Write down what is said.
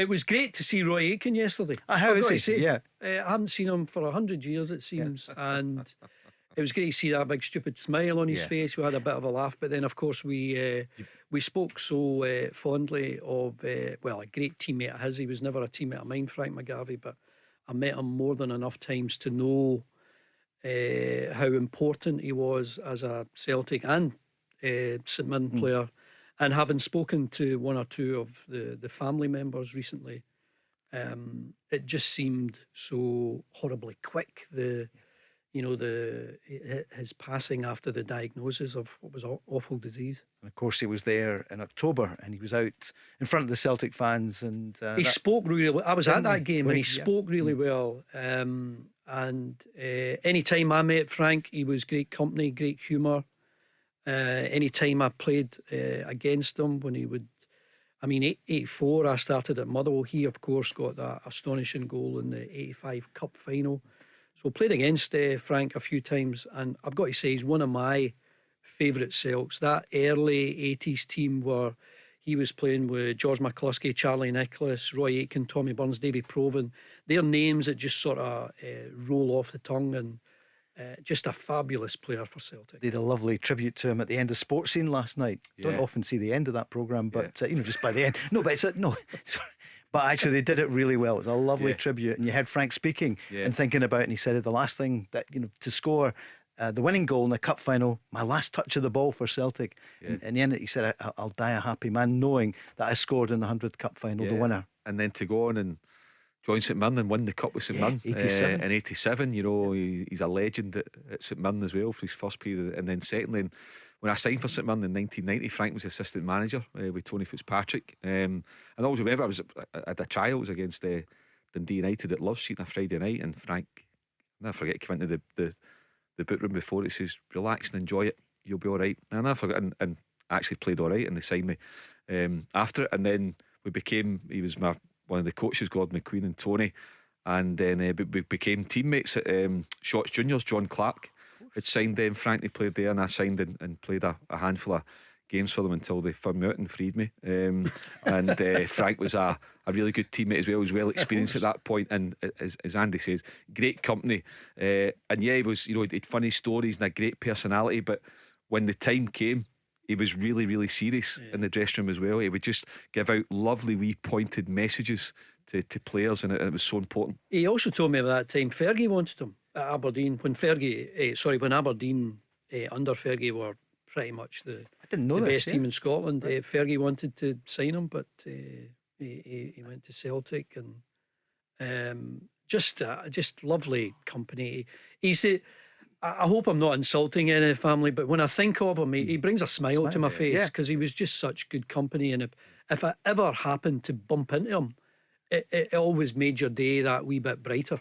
It was great to see Roy Aitken yesterday. How is he? I haven't seen him for 100 years, it seems. And it was great to see that big stupid smile on his face. We had a bit of a laugh. But then, of course, we spoke so fondly of, a great teammate of his. He was never a teammate of mine, Frank McGarvey, but I met him more than enough times to know how important he was as a Celtic and St Mirren player. And having spoken to one or two of the family members recently, it just seemed so horribly quick. His passing after the diagnosis of what was awful disease. And of course, he was there in October, and he was out in front of the Celtic fans, and he spoke really well. I was at that game, and he spoke really well. Any time I met Frank, he was great company, great humour. Any time I played against him, when he would, 84 I started at Motherwell. He of course got that astonishing goal in the 85 Cup final. So I played against Frank a few times, and I've got to say he's one of my favourite Celts. That early 80s team where he was playing with George McCluskey, Charlie Nicholas, Roy Aitken, Tommy Burns, Davy Provan. They're names that just sort of roll off the tongue, and just a fabulous player for Celtic. They had a lovely tribute to him at the end of Sports Scene last night. Don't often see the end of that programme, but just by the end. No, but sorry. But actually they did it really well. It was a lovely tribute, and you heard Frank speaking and thinking about it, and he said the last thing that, to score the winning goal in the cup final, my last touch of the ball for Celtic. And in the end he said, I'll die a happy man knowing that I scored in the 100th Cup final, the winner. And then to go on and join St Mirren and win the cup with St Mirren 87. in 87. He's a legend at St Mirren as well for his first period. And then secondly, when I signed for St Mirren in 1990, Frank was assistant manager with Tony Fitzpatrick. And I always remember I had a trial. It was against Dundee United at Love Street on a Friday night, and Frank, I'll never forget, came into the boot room before. He says, relax and enjoy it, you'll be alright. And I never forgot, and I actually played alright, and they signed me after it. And then he was one of the coaches, Gordon McQueen and Tony, and then we became teammates at Shotts Juniors. John Clark had signed them. Frank, they played there, and I signed and played a handful of games for them until they found me out and freed me. Frank was a really good teammate as well. He was well experienced at that point, and as Andy says, great company. He was, he had funny stories and a great personality. But when the time came, he was really, really serious in the dressing room as well. He would just give out lovely wee pointed messages to players, and it was so important. He also told me about that time Fergie wanted him at Aberdeen when Aberdeen under Fergie were pretty much the best team in Scotland. Fergie wanted to sign him, but he went to Celtic, and just lovely company. I hope I'm not insulting any family, but when I think of him, he brings a smile to my face, because he was just such good company. And if I ever happened to bump into him, it always made your day that wee bit brighter.